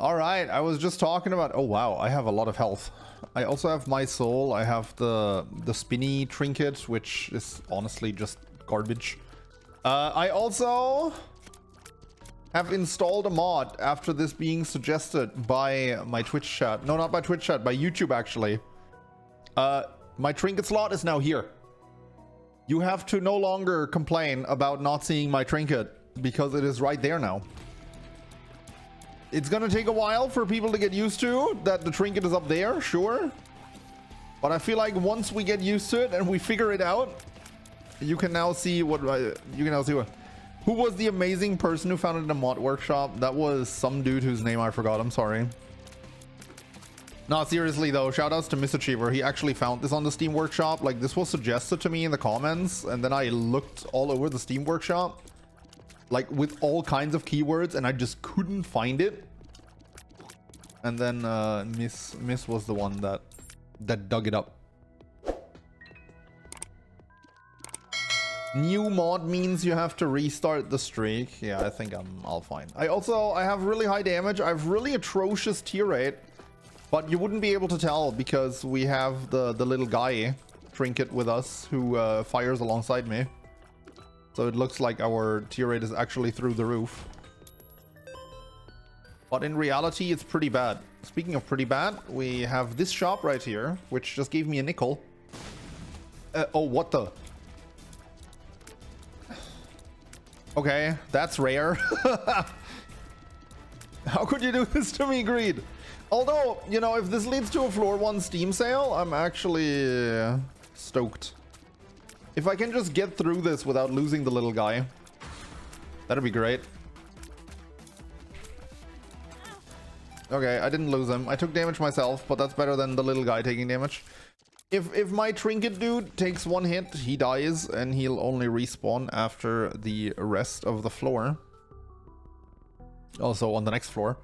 All right, I was just talking about... Oh, wow, I have a lot of health. I also have my soul. I have the spinny trinket, which is honestly just garbage. I also have installed a mod after this being suggested by my Twitch chat. No, not by Twitch chat, by YouTube, actually. My trinket slot is now here. You have to no longer complain about not seeing my trinket because it is right there now. It's gonna take a while for people to get used to that the trinket is up there, sure. But I feel like once we get used to it and we figure it out, you can now see what who was the amazing person who founded a mod workshop? That was some dude whose name I forgot. I'm sorry. No, seriously though, shoutouts to Misachiever. He actually found this on the Steam Workshop. Like, this was suggested to me in the comments, and then I looked all over the Steam Workshop, like with all kinds of keywords, and I just couldn't find it. And then Miss was the one that dug it up. New mod means you have to restart the streak. Yeah, I think I'll fine. I have really high damage. I have really atrocious tier rate, but you wouldn't be able to tell because we have the little guy Trinket with us who fires alongside me. So it looks like our tier rate is actually through the roof. But in reality, it's pretty bad. Speaking of pretty bad, we have this shop right here, which just gave me a nickel. Oh, what the? Okay, that's rare. How could you do this to me, Greed? Although, you know, if this leads to a floor 1 Steam sale, I'm actually stoked. If I can just get through this without losing the little guy, that'd be great. Okay, I didn't lose him. I took damage myself, but that's better than the little guy taking damage. If my trinket dude takes 1 hit, he dies, and he'll only respawn after the rest of the floor. Also on the next floor.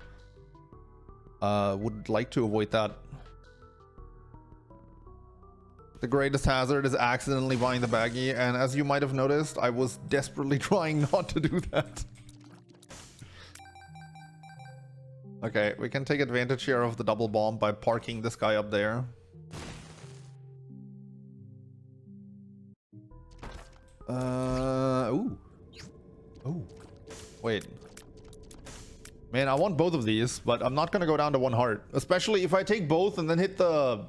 Would like to avoid that. The greatest hazard is accidentally buying the baggie, and as you might have noticed, I was desperately trying not to do that. Okay, we can take advantage here of the double bomb by parking this guy up there. Ooh. Oh. Wait. Man, I want both of these, but I'm not gonna go down to 1 heart. Especially if I take both and then hit the...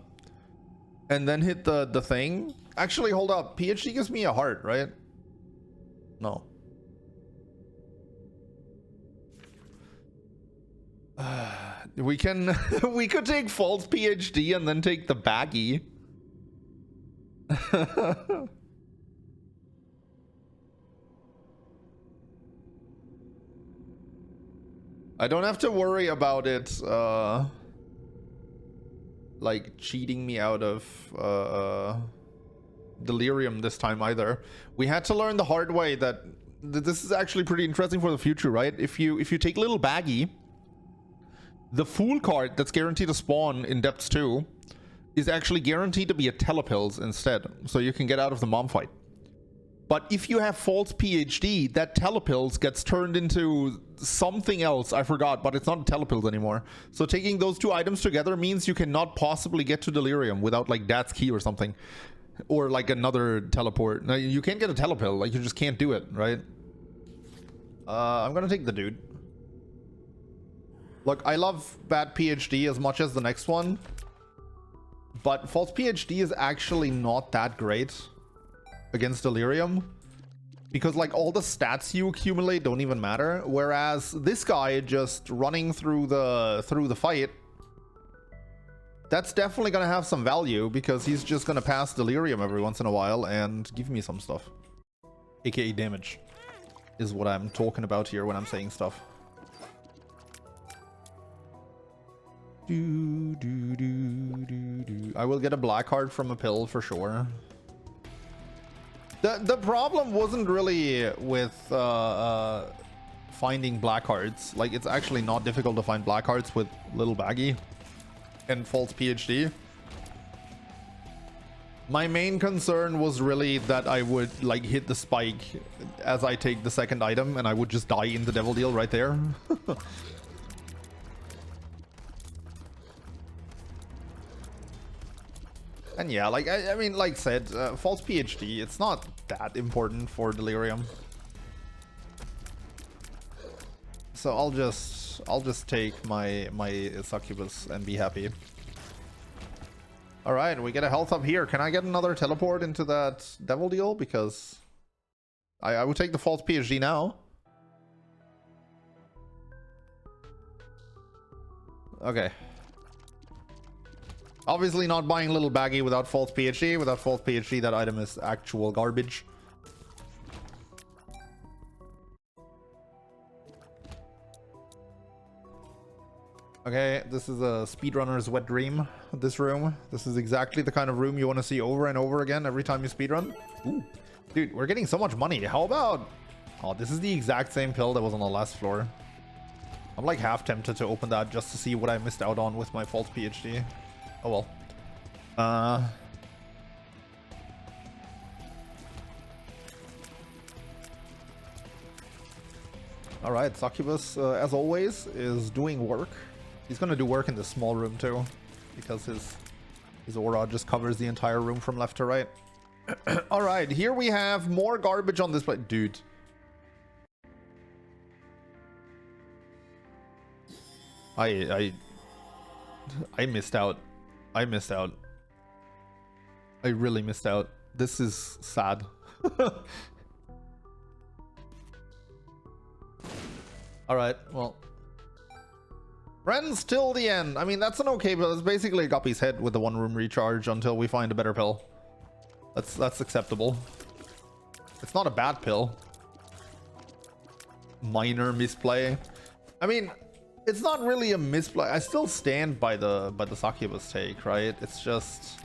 the thing. Actually, hold up. PhD gives me a heart, right? No. We can... we could take false PhD and then take the baggie. I don't have to worry about it, like, cheating me out of, delirium this time either. We had to learn the hard way that this is actually pretty interesting for the future, right? If you take little baggie, the fool card that's guaranteed to spawn in Depths 2 is actually guaranteed to be a telepills instead, so you can get out of the mom fight. But if you have false PhD, that telepills gets turned into something else. I forgot, but it's not a telepills anymore. So taking those 2 items together means you cannot possibly get to delirium without like Dad's key or something. Or like another teleport. Now, you can't get a telepill, like you just can't do it, right? I'm gonna take the dude. Look, I love bad PhD as much as the next one. But false PhD is actually not that great against delirium, because like all the stats you accumulate don't even matter, whereas this guy just running through the fight, that's definitely gonna have some value because he's just gonna pass delirium every once in a while and give me some stuff, aka damage is what I'm talking about here when I'm saying stuff. I will get a black card from a pill for sure. The problem wasn't really with finding black cards. Like, it's actually not difficult to find black cards with little baggie and false PhD. My main concern was really that I would like hit the spike as I take the second item and I would just die in the devil deal right there. And yeah, like I mean, like said, false PhD, it's not that important for Delirium. So I'll just take my succubus and be happy. All right, we get a health up here. Can I get another teleport into that devil deal? Because I would take the false PhD now. Okay. Obviously not buying little baggy without false PhD. Without false PhD, that item is actual garbage. Okay, this is a speedrunner's wet dream, this room. This is exactly the kind of room you want to see over and over again every time you speedrun. Ooh. Dude, we're getting so much money. How about... Oh, this is the exact same pill that was on the last floor. I'm like half tempted to open that just to see what I missed out on with my false PhD. Oh well. Alright, Succubus, as always, is doing work. He's gonna do work in the small room too, because his aura just covers the entire room from left to right. Alright, here we have more garbage on this plate. Dude. I missed out. I missed out. I really missed out. This is sad. Alright, well. Friends till the end. I mean, that's an okay pill. It's basically a Guppy's head with the 1-room recharge until we find a better pill. That's acceptable. It's not a bad pill. Minor misplay. I mean, it's not really a misplay. I still stand by the succubus take, right? It's just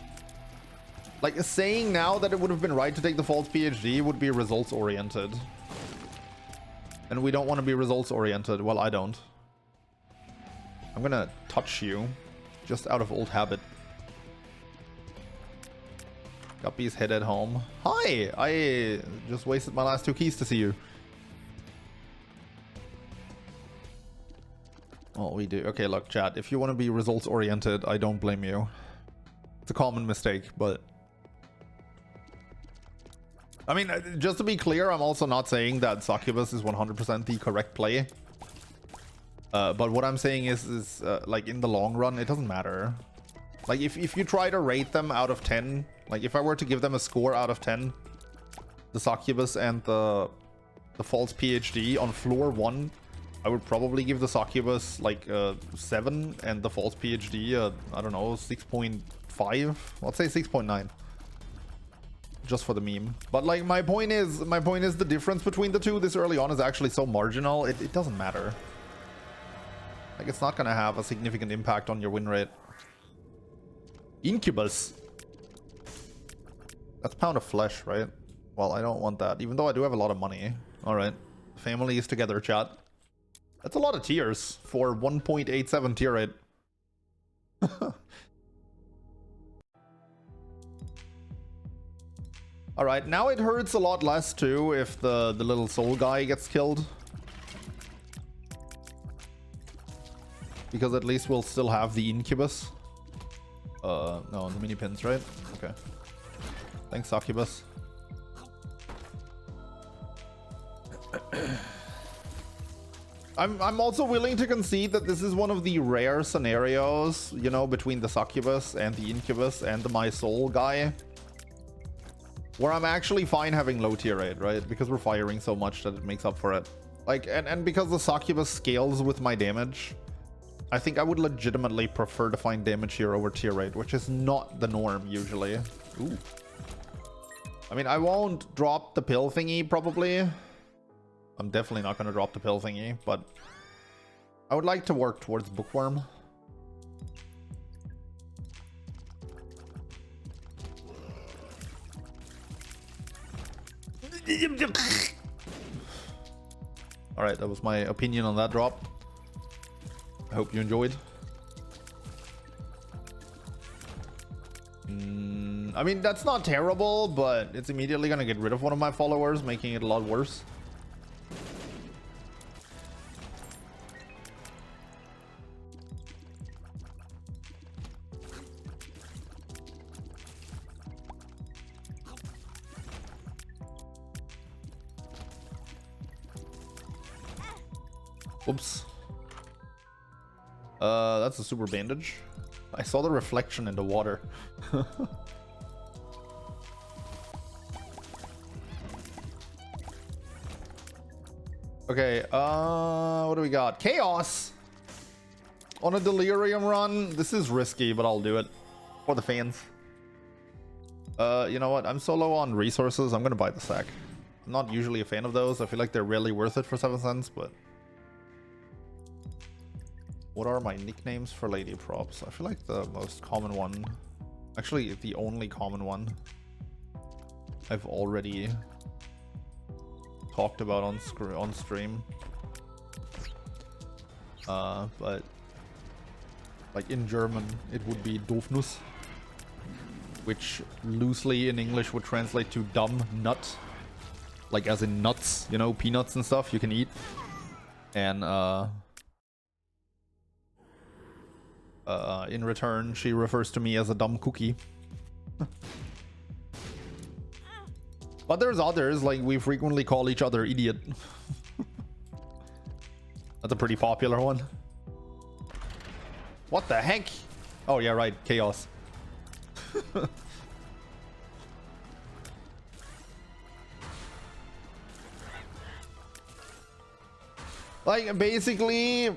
like saying now that it would have been right to take the false PhD would be results oriented. And we don't want to be results oriented. Well, I don't. I'm gonna touch you just out of old habit. Guppy's head at home. Hi! I just wasted my last 2 keys to see you. Oh, we do. Okay, look, chat. If you want to be results oriented, I don't blame you. It's a common mistake, but... I mean, just to be clear, I'm also not saying that Succubus is 100% the correct play. But what I'm saying is like in the long run, it doesn't matter. Like if you try to rate them out of 10, like if I were to give them a score out of 10, the Succubus and the false PhD on floor 1, I would probably give the Succubus like 7 and the false PhD, I don't know, 6.5. Let's say 6.9. Just for the meme. But like my point is the difference between the two this early on is actually so marginal, it doesn't matter. Like, it's not gonna have a significant impact on your win rate. Incubus. That's pound of flesh, right? Well, I don't want that, even though I do have a lot of money. Alright. Family is together, chat. That's a lot of tiers for 1.87 tier rate. Alright, now it hurts a lot less too if the little soul guy gets killed. Because at least we'll still have the Incubus. No, the mini pins, right? Okay. Thanks, Succubus. I'm also willing to concede that this is one of the rare scenarios, you know, between the Succubus and the Incubus and the My Soul guy, where I'm actually fine having low tier rate, right? Because we're firing so much that it makes up for it. Like, and because the Succubus scales with my damage, I think I would legitimately prefer to find damage here over tier rate, which is not the norm usually. Ooh. I mean, I won't drop the pill thingy probably. I'm definitely not going to drop the pill thingy, but I would like to work towards Bookworm. Alright, that was my opinion on that drop. I hope you enjoyed. I mean, that's not terrible, but it's immediately gonna get rid of one of my followers, making it a lot worse. Oops. That's a super bandage. I saw the reflection in the water. Okay, what do we got? Chaos! On a delirium run. This is risky, but I'll do it. For the fans. You know what? I'm so low on resources. I'm gonna buy the sack. I'm not usually a fan of those. I feel like they're really worth it for 7 cents, but... What are my nicknames for lady props? I feel like the most common one... Actually, the only common one... I've already... talked about on stream. But... Like in German, it would be Doofnuss. Which loosely in English would translate to dumb nut. Like as in nuts, you know, peanuts and stuff you can eat. And in return, she refers to me as a dumb cookie. But there's others, like we frequently call each other idiot. That's a pretty popular one. What the heck? Oh yeah, right, chaos. Like basically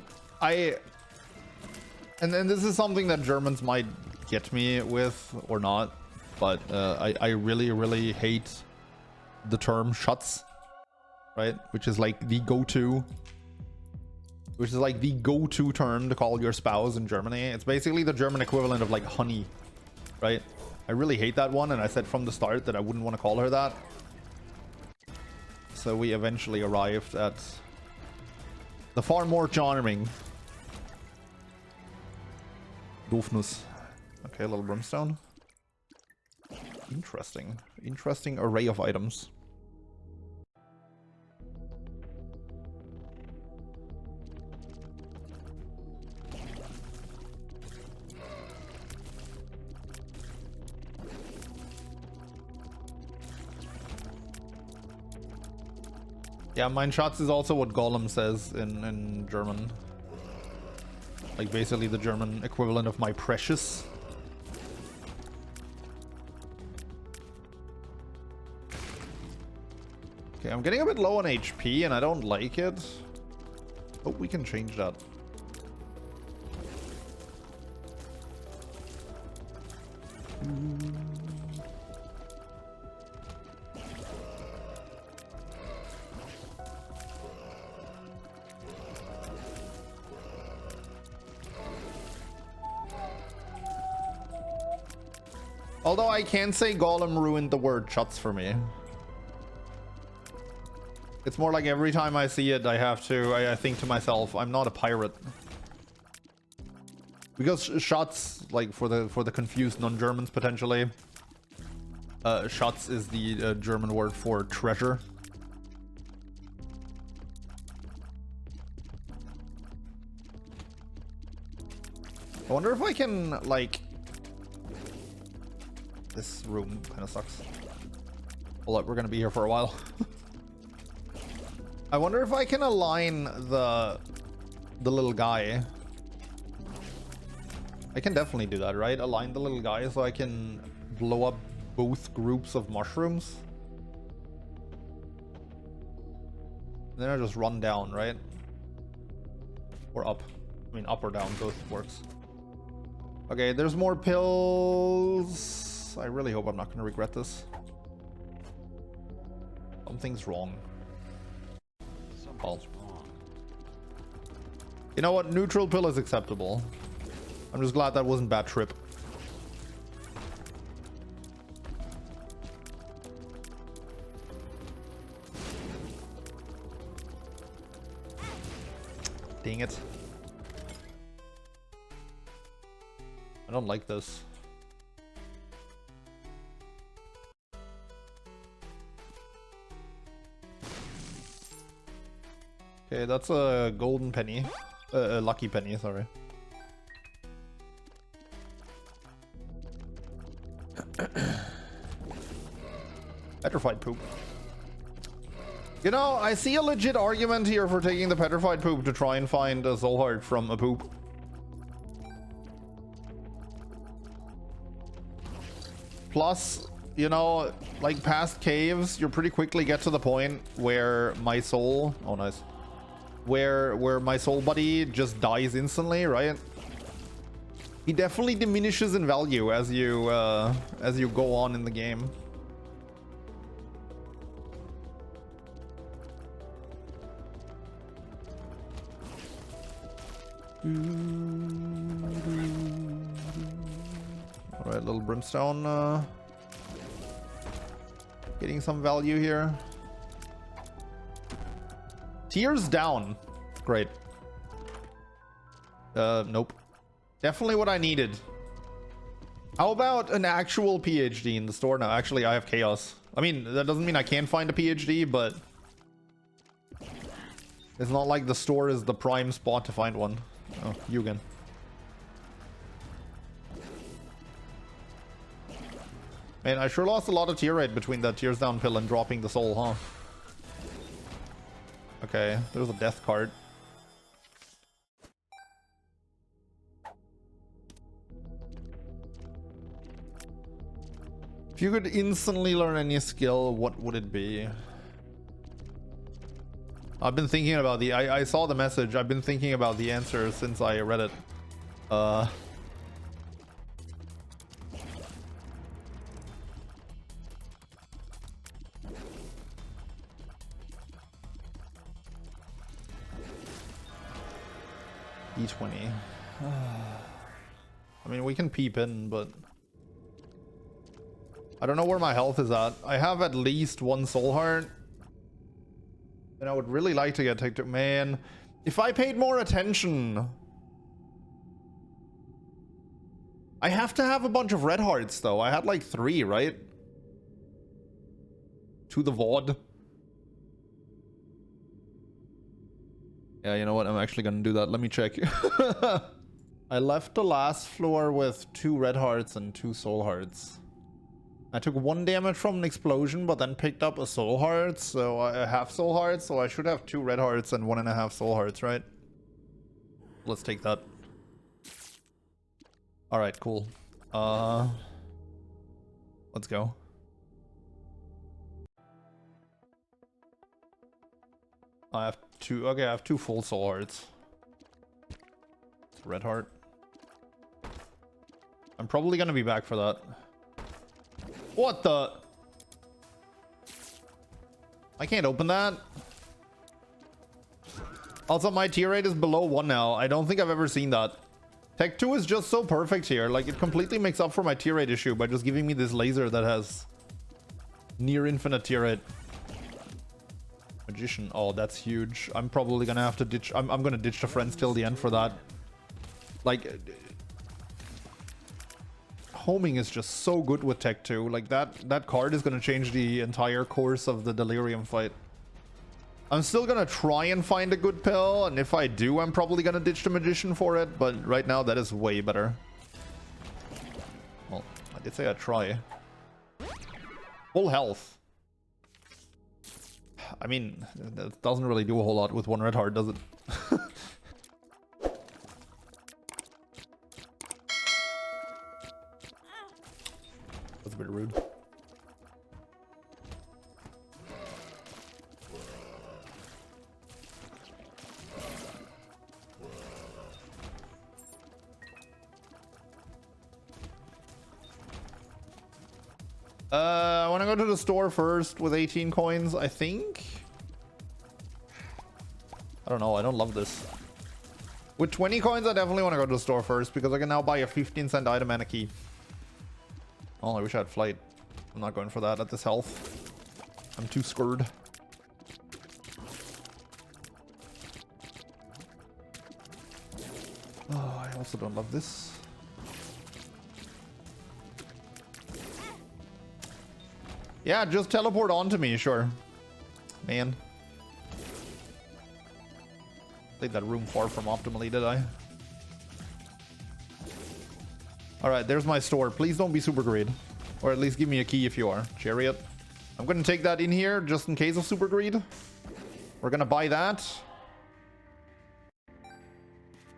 and then this is something that Germans might get me with or not, but I really hate the term Schatz, right? Which is like the go-to term to call your spouse in Germany. It's basically the German equivalent of like honey, right? I really hate that one, and I said from the start that I wouldn't want to call her that. So we eventually arrived at the far more charming Doofnuss. Okay, a little brimstone. Interesting array of items. Yeah, mein Schatz is also what Golem says in German. Like basically the German equivalent of my precious. Okay, I'm getting a bit low on HP and I don't like it. Hope we can change that. Although I can say Golem ruined the word Schatz for me. It's more like every time I see it, I think to myself, I'm not a pirate. Because Schatz, like for the confused non-Germans potentially, Schatz is the German word for treasure. I wonder if I can like... This room kind of sucks. Hold up, we're gonna be here for a while. I wonder if I can align the little guy. I can definitely do that, right? Align the little guy so I can blow up both groups of mushrooms. And then I just run down, right? Or up. I mean, up or down, both works. Okay, there's more pills. I really hope I'm not going to regret this. Something's wrong. Oh. You know what? Neutral pill is acceptable. I'm just glad that wasn't bad trip. Dang it. I don't like this. Okay, that's a golden penny. A lucky penny, sorry. Petrified poop. You know, I see a legit argument here for taking the petrified poop to try and find a soul heart from a poop. Plus, you know, like past caves, you pretty quickly get to the point where my soul, oh nice, where my soul buddy just dies instantly, right? He definitely diminishes in value as you go on in the game. All right, little brimstone, getting some value here. Tears down, great. Nope. Definitely what I needed. How about an actual PhD in the store now? Actually, I have chaos. I mean, that doesn't mean I can't find a PhD, but it's not like the store is the prime spot to find one. Oh, you again. Man, I sure lost a lot of tear rate between that tears down pill and dropping the soul, huh? Okay, there's a death card. If you could instantly learn any skill, what would it be? I've been thinking about the... I saw the message. I've been thinking about the answer since I read it. D20. I mean, we can peep in, but... I don't know where my health is at. I have at least one soul heart. And I would really like to get Tech2. Man, if I paid more attention... I have to have a bunch of red hearts, though. I had like 3, right? To the VOD. Yeah, you know what? I'm actually gonna do that. Let me check. I left the last floor with 2 red hearts and 2 soul hearts. I took 1 damage from an explosion, but then picked up a soul heart, so I have soul hearts, so I should have 2 red hearts and 1.5 soul hearts, right? Let's take that. Alright, cool. Let's go. I have 2, okay, I have 2 full soul hearts. Red heart. I'm probably gonna be back for that. What the? I can't open that. Also, my tier rate is below 1 now. I don't think I've ever seen that. Tech 2 is just so perfect here. Like, it completely makes up for my tier rate issue by just giving me this laser that has near infinite tier rate. Magician. Oh, that's huge. I'm probably gonna have to ditch. I'm gonna ditch the friends till the end for that. Like... homing is just so good with Tech 2. Like that card is gonna change the entire course of the Delirium fight. I'm still gonna try and find a good pill, and if I do, I'm probably gonna ditch the Magician for it, but right now that is way better. Well, I did say I'd try. Full health. I mean, that doesn't really do a whole lot with 1 red heart, does it? That's a bit rude. I want to go to the store first with 18 coins, I think. I don't know. I don't love this. With 20 coins, I definitely want to go to the store first because I can now buy a 15-cent item and a key. Oh, I wish I had flight. I'm not going for that at this health. I'm too scared. Oh, I also don't love this. Yeah, just teleport onto me, sure. Man. Played that room far from optimally, did I? Alright, there's my store. Please don't be super great. Or at least give me a key if you are. Chariot. I'm gonna take that in here just in case of super greed. We're gonna buy that.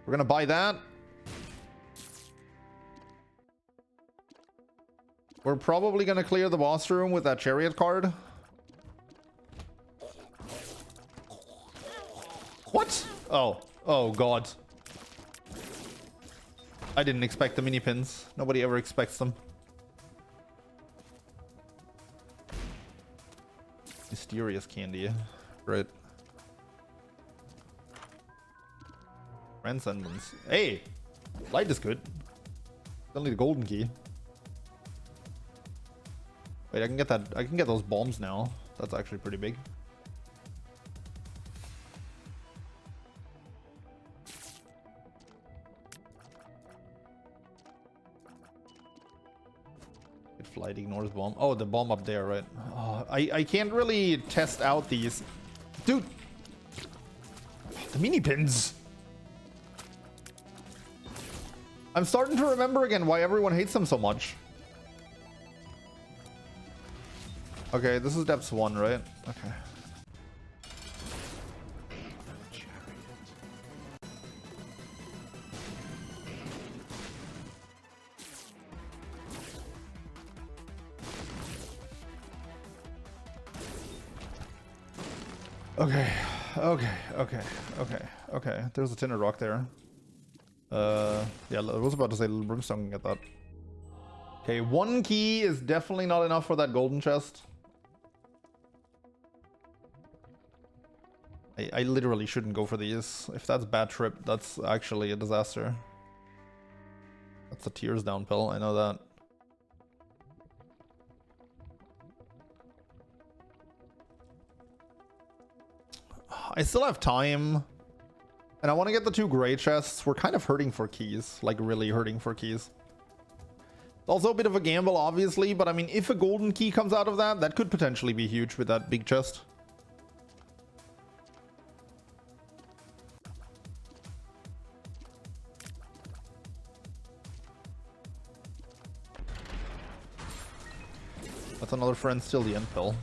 We're gonna buy that. We're probably gonna clear the boss room with that chariot card. What? Oh. Oh, God. I didn't expect the mini pins. Nobody ever expects them. Mysterious candy. Right. Transcendence. Hey! Light is good. Only the golden key. Wait, I can get that. I can get those bombs now. That's actually pretty big. Flight ignores bomb. Oh, the bomb up there, right? Oh, I can't really test out these. Dude! The mini pins! I'm starting to remember again why everyone hates them so much. Okay, this is depths 1, right? Okay. Okay. There's a tinner rock there. Yeah, I was about to say little brimstone can get that. Okay, 1 key is definitely not enough for that golden chest. I literally shouldn't go for these. If that's bad trip, that's actually a disaster. That's a tears down pill, I know that. I still have time. And I want to get the 2 gray chests. We're kind of hurting for keys. Like, really hurting for keys. It's also a bit of a gamble, obviously. But, I mean, if a golden key comes out of that, that could potentially be huge with that big chest. That's another friend, still the end pill.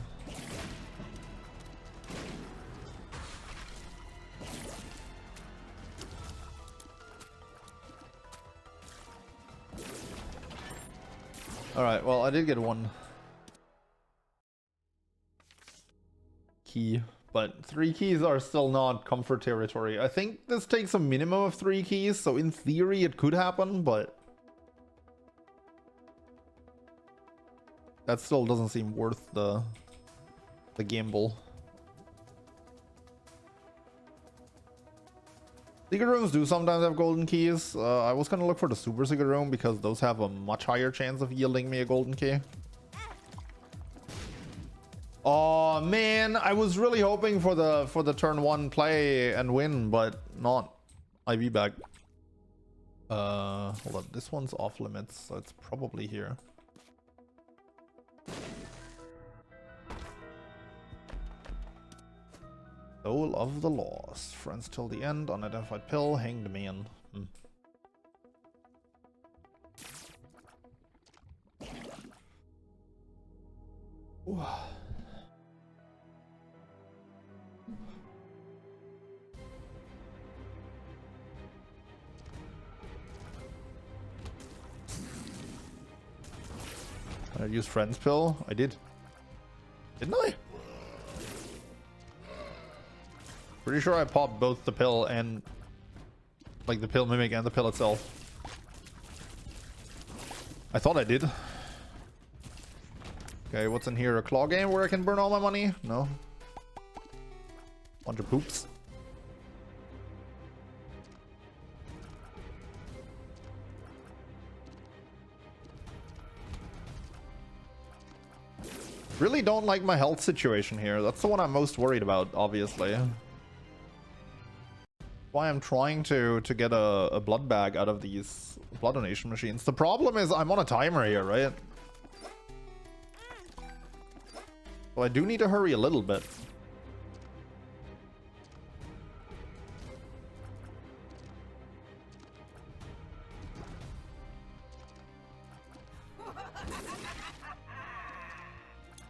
Alright, well, I did get 1 key, but 3 keys are still not comfort territory. I think this takes a minimum of 3 keys, so in theory it could happen, but that still doesn't seem worth the gamble. Secret rooms do sometimes have golden keys. I was gonna look for the super secret room because those have a much higher chance of yielding me a golden key. Oh man, I was really hoping for the turn 1 play and win, but not. IV back. Hold on, this one's off limits, so it's probably here. Soul of the Lost. Friends till the end. Unidentified pill. Hanged man. Ooh. Did I use friends pill? I did. Didn't I? Pretty sure I popped both the pill and like the pill mimic and the pill itself. I thought I did. Okay, what's in here? A claw game where I can burn all my money? No. Bunch of poops. Really don't like my health situation here. That's the one I'm most worried about, obviously. Why I'm trying to get a blood bag out of these blood donation machines. The problem is I'm on a timer here, right? Well, I do need to hurry a little bit.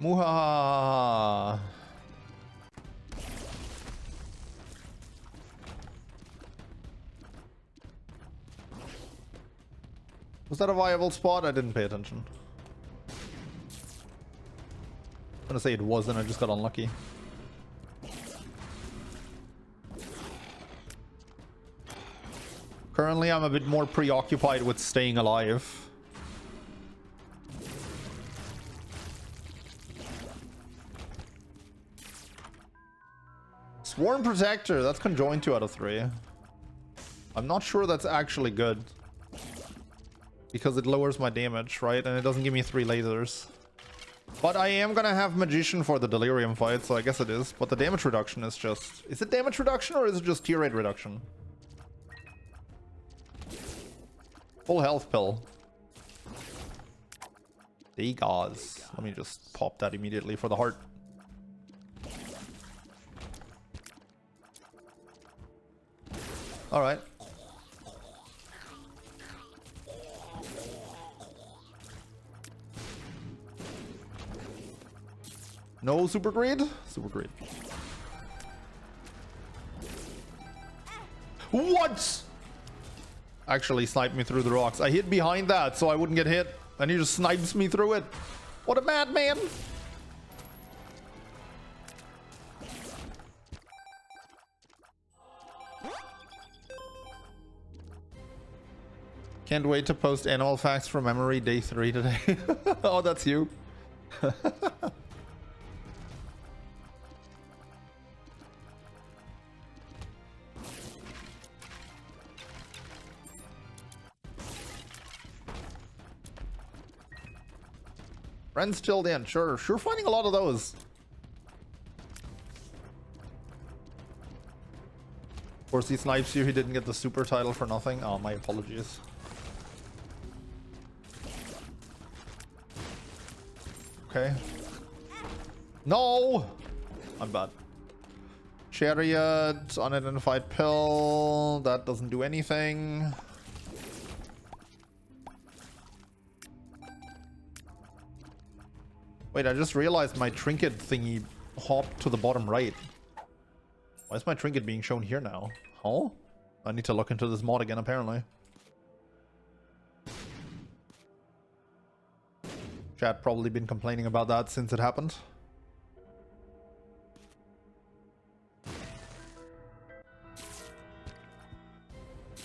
Muhahaha. Was that a viable spot? I didn't pay attention. I'm gonna say it wasn't, I just got unlucky. Currently, I'm a bit more preoccupied with staying alive. Swarm Protector, that's conjoined 2 out of 3. I'm not sure that's actually good. Because it lowers my damage, right? And it doesn't give me 3 lasers. But I am gonna have Magician for the Delirium fight, so I guess it is. But the damage reduction is just... Is it damage reduction or is it just tier rate reduction? Full health pill. Degauss. Let me just pop that immediately for the heart. Alright. No super greed? Super greed. What? Actually sniped me through the rocks. I hid behind that so I wouldn't get hit. And he just snipes me through it. What a madman. Can't wait to post annual facts from memory day 3 today. Oh, that's you. Friends till the end. Sure finding a lot of those. Of course, he snipes you. He didn't get the super title for nothing. Oh, my apologies. Okay. No! I'm bad. Chariot, unidentified pill. That doesn't do anything. Wait, I just realized my trinket thingy hopped to the bottom right. Why is my trinket being shown here now? Huh? I need to look into this mod again, apparently. Chat probably been complaining about that since it happened.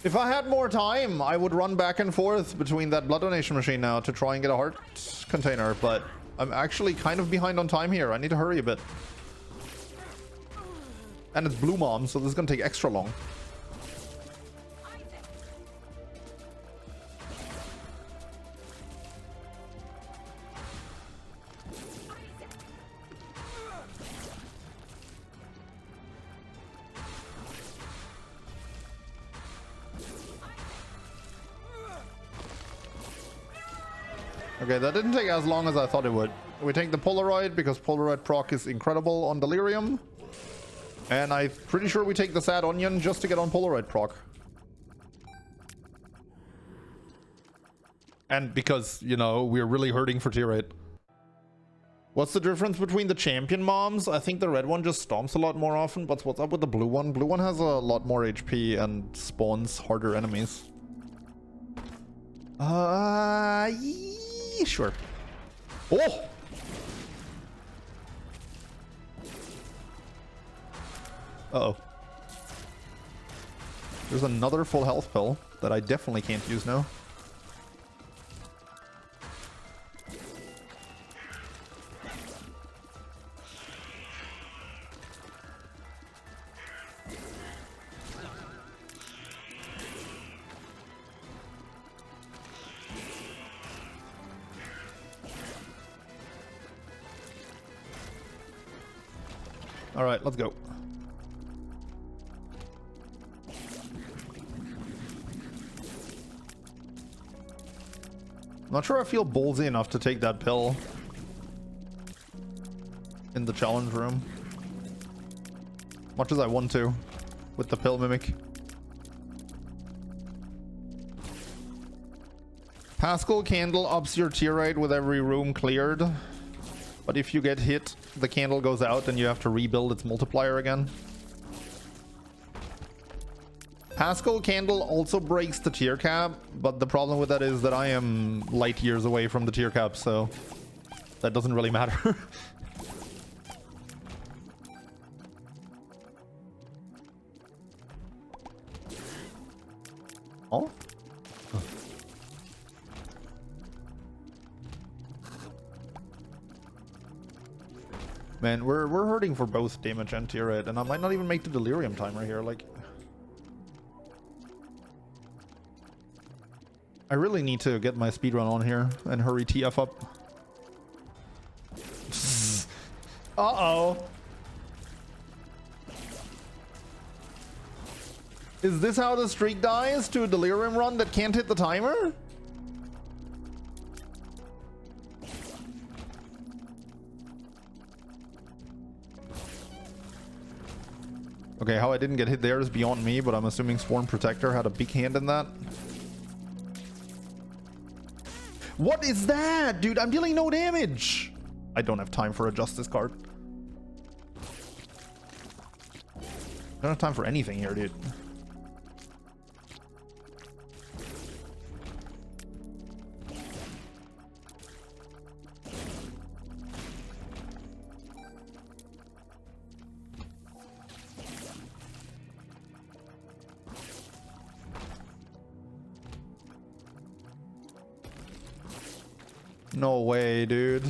If I had more time, I would run back and forth between that blood donation machine now to try and get a heart container, but I'm actually kind of behind on time here. I need to hurry a bit. And it's Blue Mom, so this is gonna take extra long. Okay, that didn't take as long as I thought it would. We take the Polaroid because Polaroid proc is incredible on Delirium. And I'm pretty sure we take the Sad Onion just to get on Polaroid proc. And because, you know, we're really hurting for tier 8. What's the difference between the champion moms? I think the red one just stomps a lot more often, but what's up with the blue one? Blue one has a lot more HP and spawns harder enemies. Sure. Oh! Uh-oh. There's another full health pill that I definitely can't use now. All right, let's go. Not sure I feel ballsy enough to take that pill in the challenge room. Much as I want to with the pill mimic. Pascal candle ups your tier rate with every room cleared. But if you get hit, the candle goes out and you have to rebuild its multiplier again. Pascal candle also breaks the tier cap, but the problem with that is that I am light years away from the tier cap, so that doesn't really matter. Oh? Man, we're hurting for both damage and tier rate, and I might not even make the delirium timer here. Like, I really need to get my speedrun on here and hurry TF up. Uh-oh. Is this how the streak dies to a delirium run that can't hit the timer? Okay, how I didn't get hit there is beyond me, but I'm assuming Sworn Protector had a big hand in that. What is that? Dude, I'm dealing no damage. I don't have time for a Justice card. I don't have time for anything here, dude. No way, dude.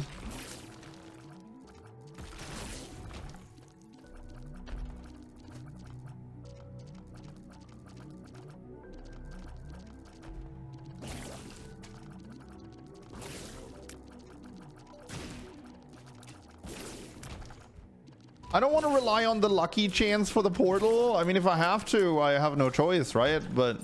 I don't want to rely on the lucky chance for the portal. I mean, if I have to, I have no choice, right? But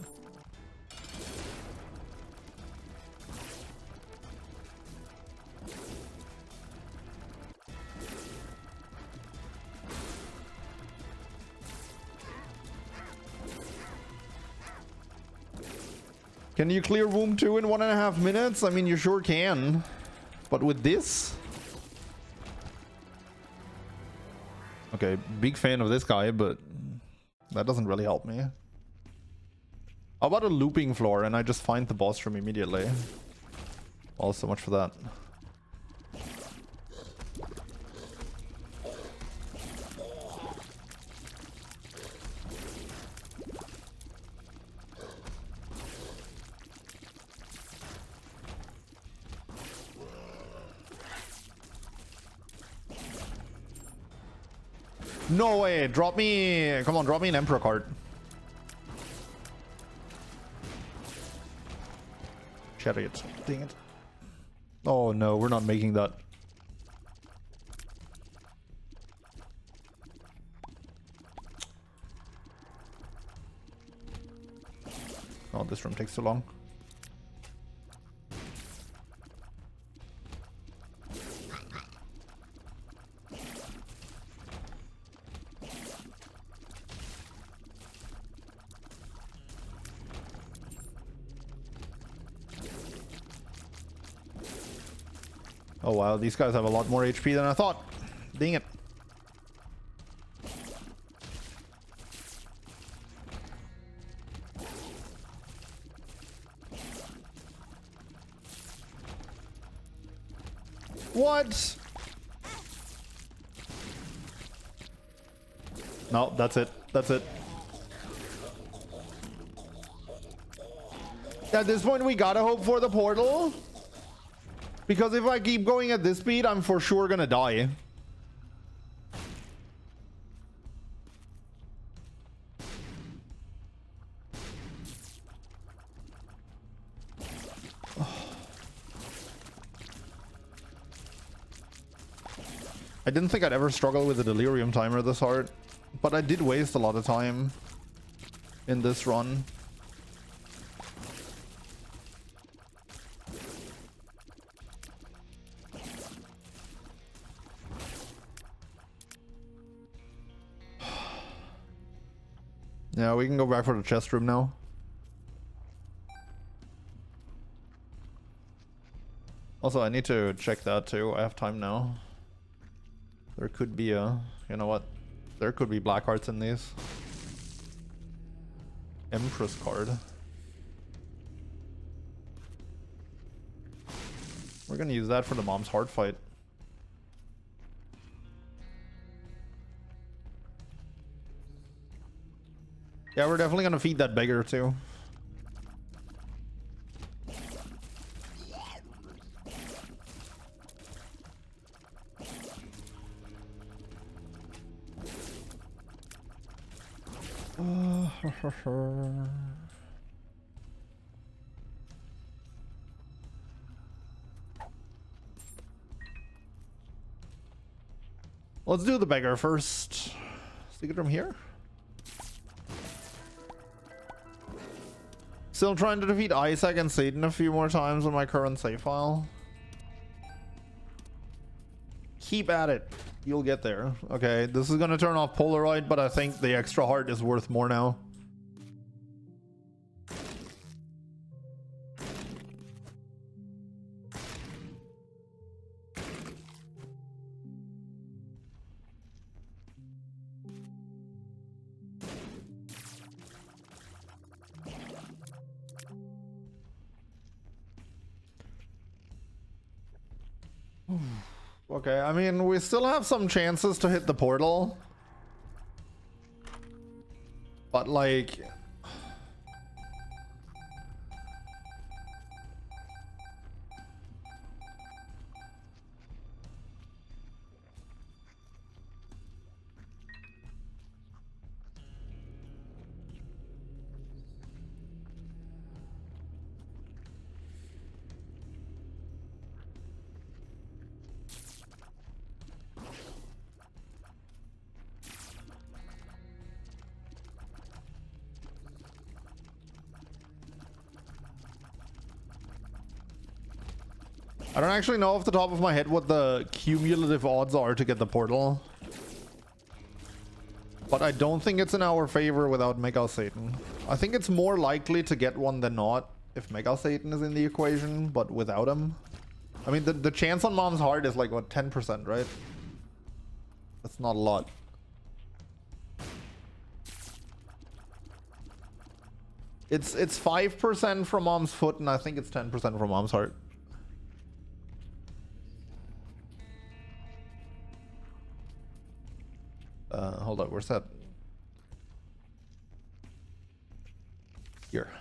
can you clear Womb 2 in 1.5 minutes? I mean, you sure can. But with this? Okay, big fan of this guy, but that doesn't really help me. How about a looping floor and I just find the boss room immediately? Well, so much for that. No way, drop me, come on, drop me an Emperor card. Chariot, dang it. Oh no, we're not making that. Oh, this room takes too long. Oh wow, these guys have a lot more HP than I thought. Dang it. What? No, that's it. That's it. At this point, we gotta hope for the portal. Because if I keep going at this speed, I'm for sure gonna die. I didn't think I'd ever struggle with the delirium timer this hard, but I did waste a lot of time in this run. Yeah, we can go back for the chest room now. Also, I need to check that too. I have time now. There could be a... You know what? There could be black hearts in these. Empress card. We're gonna use that for the mom's heart fight. Yeah, we're definitely gonna feed that beggar too. Let's do the beggar first. Stick it from here. Still trying to defeat Isaac and Satan a few more times on my current save file. Keep at it. You'll get there. Okay, this is gonna turn off Polaroid, but I think the extra heart is worth more now. Okay, I mean, we still have some chances to hit the portal. But like... I don't actually know off the top of my head what the cumulative odds are to get the portal. But I don't think it's in our favor without Mega Satan. I think it's more likely to get one than not if Mega Satan is in the equation, but without him. I mean, the chance on Mom's Heart is like, what, 10%, right? That's not a lot. It's 5% from Mom's Foot, and I think it's 10% from Mom's Heart. Hold up, where's that? Here.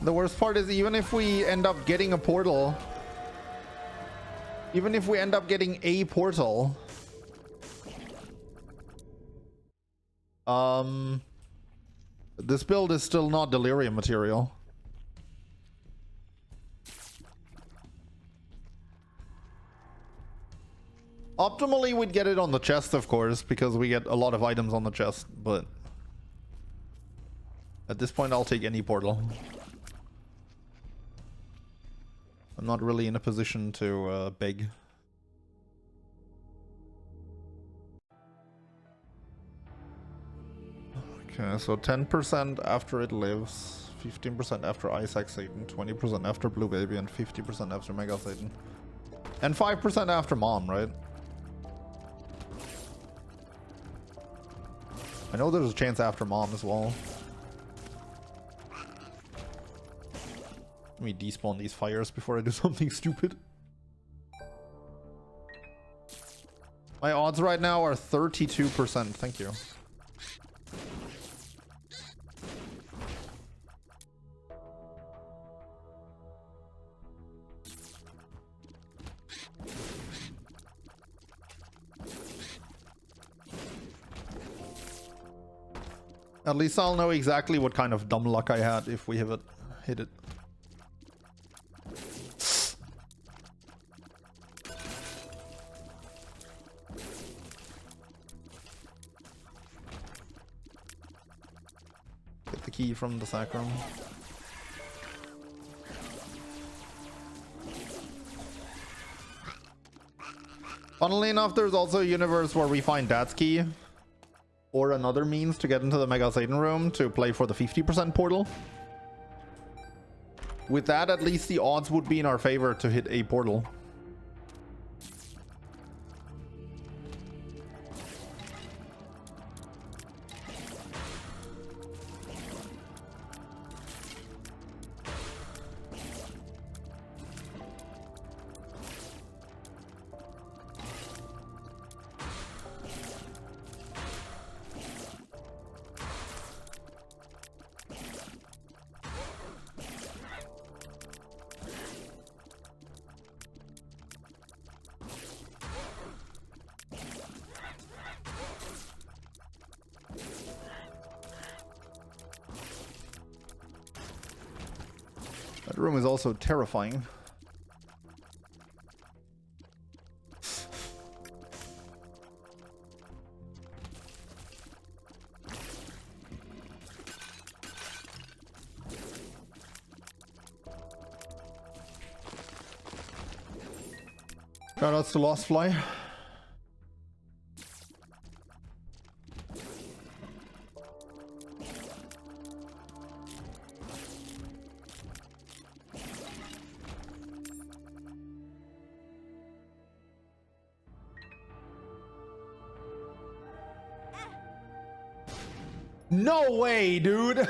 The worst part is even if we end up getting a portal, even if we end up getting a portal, this build is still not delirium material. Optimally, we'd get it on the chest, of course, because we get a lot of items on the chest, but at this point, I'll take any portal. I'm not really in a position to beg. Okay, so 10% after it lives, 15% after Isaac Satan, 20% after Blue Baby, and 50% after Mega Satan. And 5% after Mom, right? I know there's a chance after Mom as well. Let me despawn these fires before I do something stupid. My odds right now are 32%. Thank you. At least I'll know exactly what kind of dumb luck I had if we have it, hit it. Get the key from the sacrum. Funnily enough, there's also a universe where we find Dad's key or another means to get into the Mega Satan room to play for the 50% portal. With that, at least the odds would be in our favor to hit a portal. That room is also terrifying. Shoutouts to Lost Fly. No way, dude.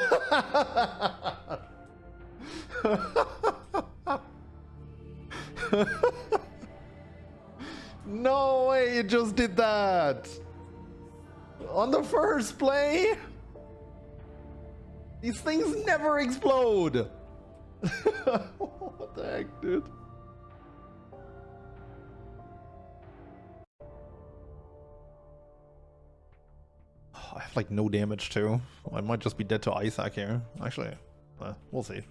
No way, it just did that. On the first play. These things never explode. What the heck, dude? I have like no damage too. I might just be dead to Isaac here. Actually, we'll see.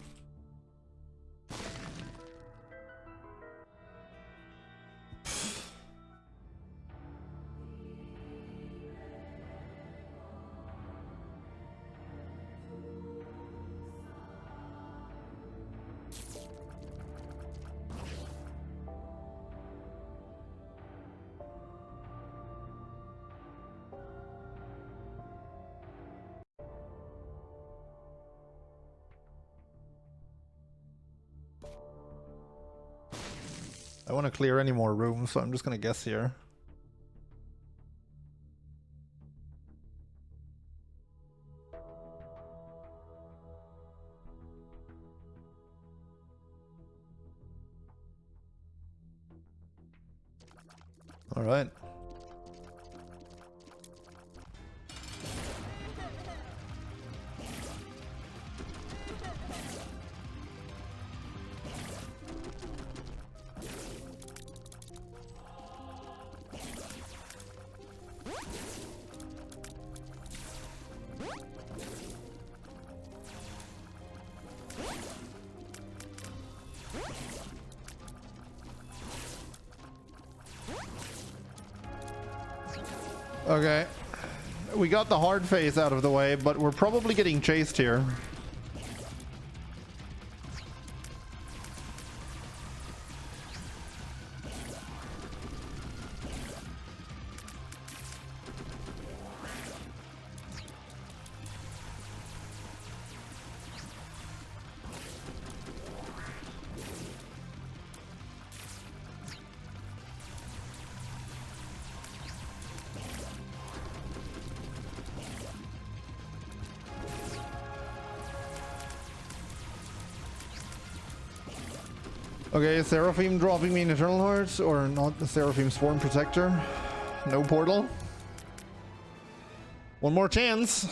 I want to clear any more rooms, so I'm just gonna guess here. All right. Okay, we got the hard phase out of the way, but we're probably getting chased here. Okay, Seraphim dropping me in Eternal Hearts, or not the Seraphim Sworn Protector. No portal. One more chance.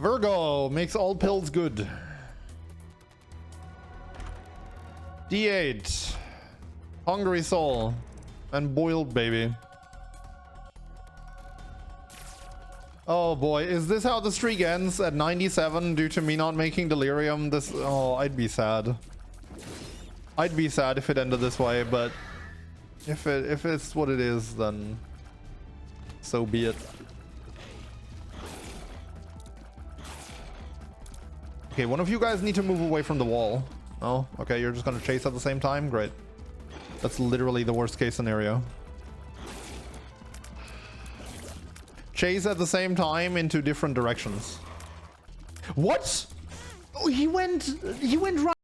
Virgo makes all pills good. D8. Hungry Soul. And boiled, baby. Oh boy, is this how the streak ends at 97 due to me not making delirium? This, oh, I'd be sad. I'd be sad if it ended this way, but if it's what it is, then so be it. Okay, one of you guys need to move away from the wall. Oh, okay, you're just gonna chase at the same time? Great. That's literally the worst case scenario. Chase at the same time into different directions. What? Oh, he went right.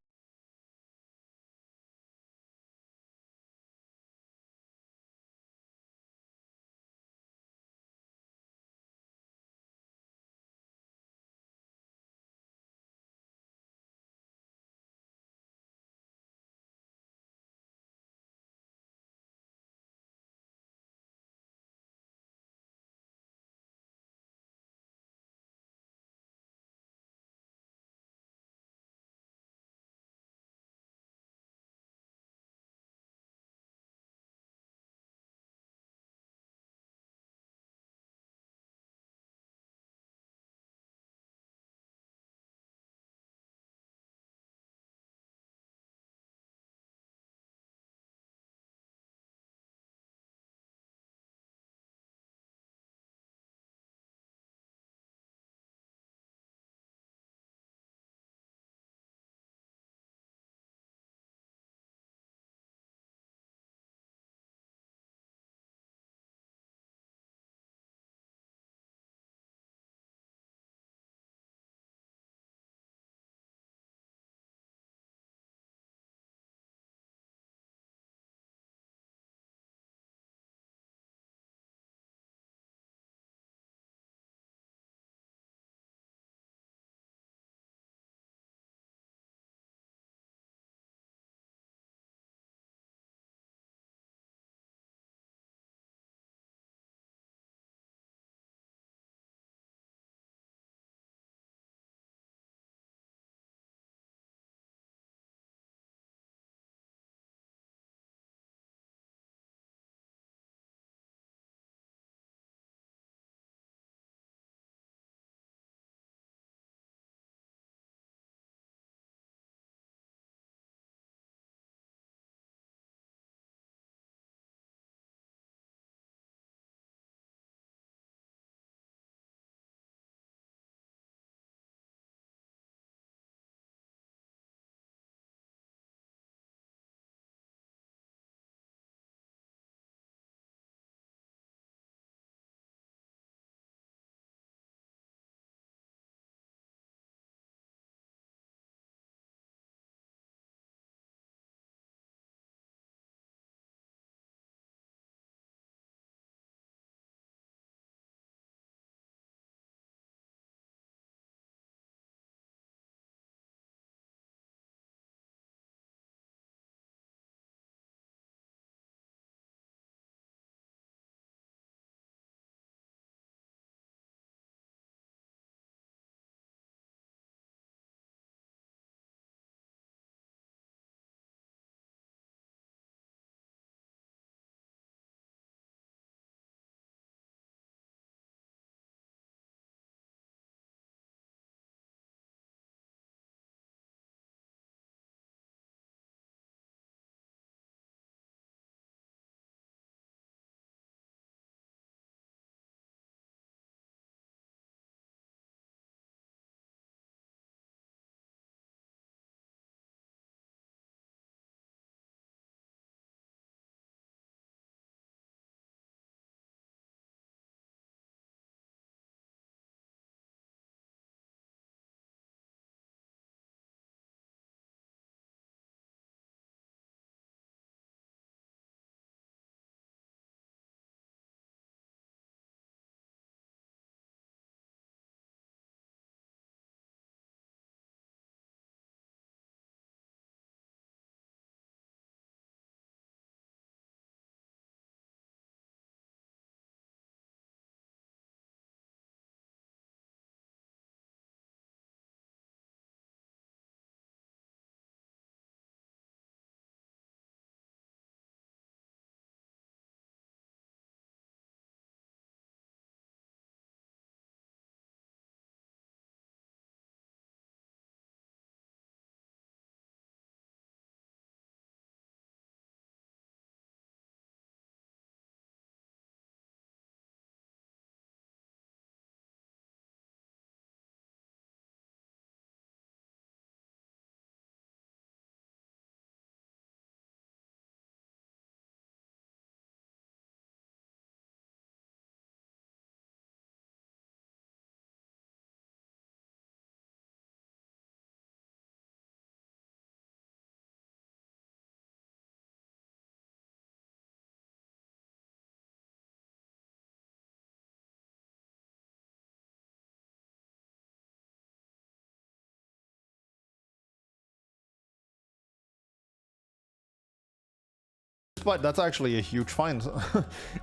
despite that's actually a huge find.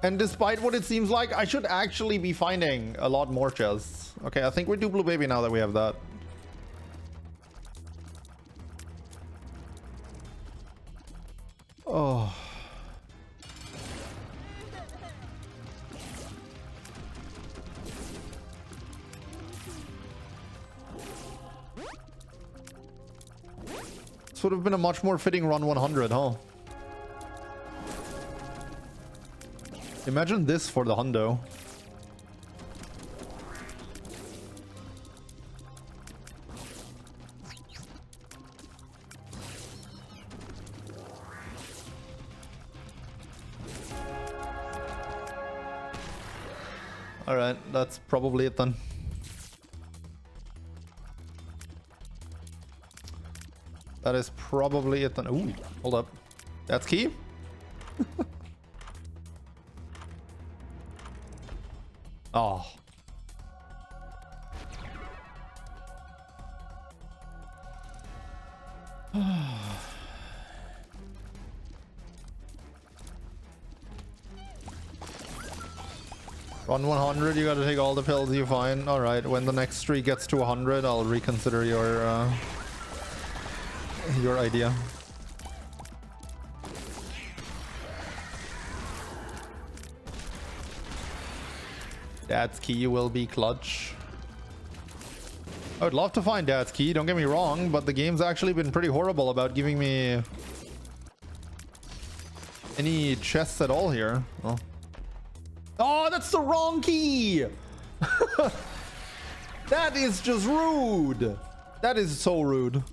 And despite what it seems like, I should actually be finding a lot more chests. Okay, I think we do Blue Baby now that we have that. Oh. This would have been a much more fitting run 100, huh? Imagine this for the hundo. Alright, that's probably it then. That is probably it then. Ooh, hold up. That's key? Oh. Run 100, you gotta take all the pills you find. Alright, when the next streak gets to 100, I'll reconsider your idea. Dad's key will be clutch. I would love to find Dad's key, don't get me wrong, but the game's actually been pretty horrible about giving me any chests at all here. Oh, oh, that's the wrong key! That is just rude. That is so rude.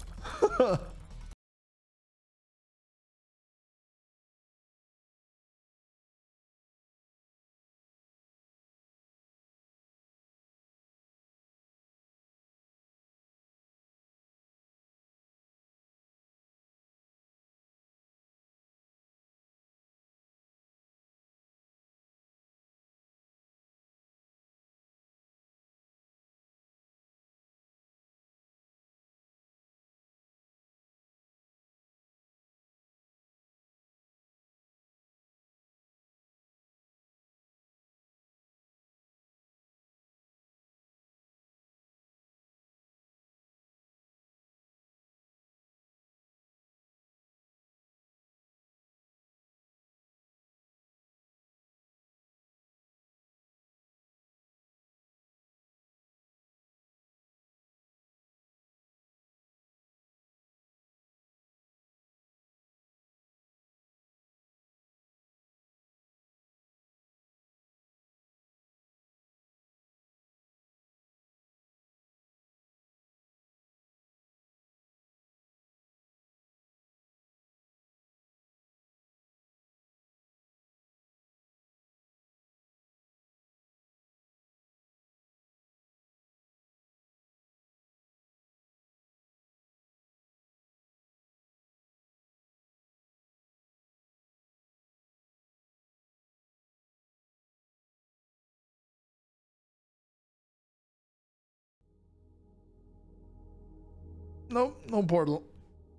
Nope, no portal.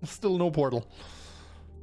Still no portal.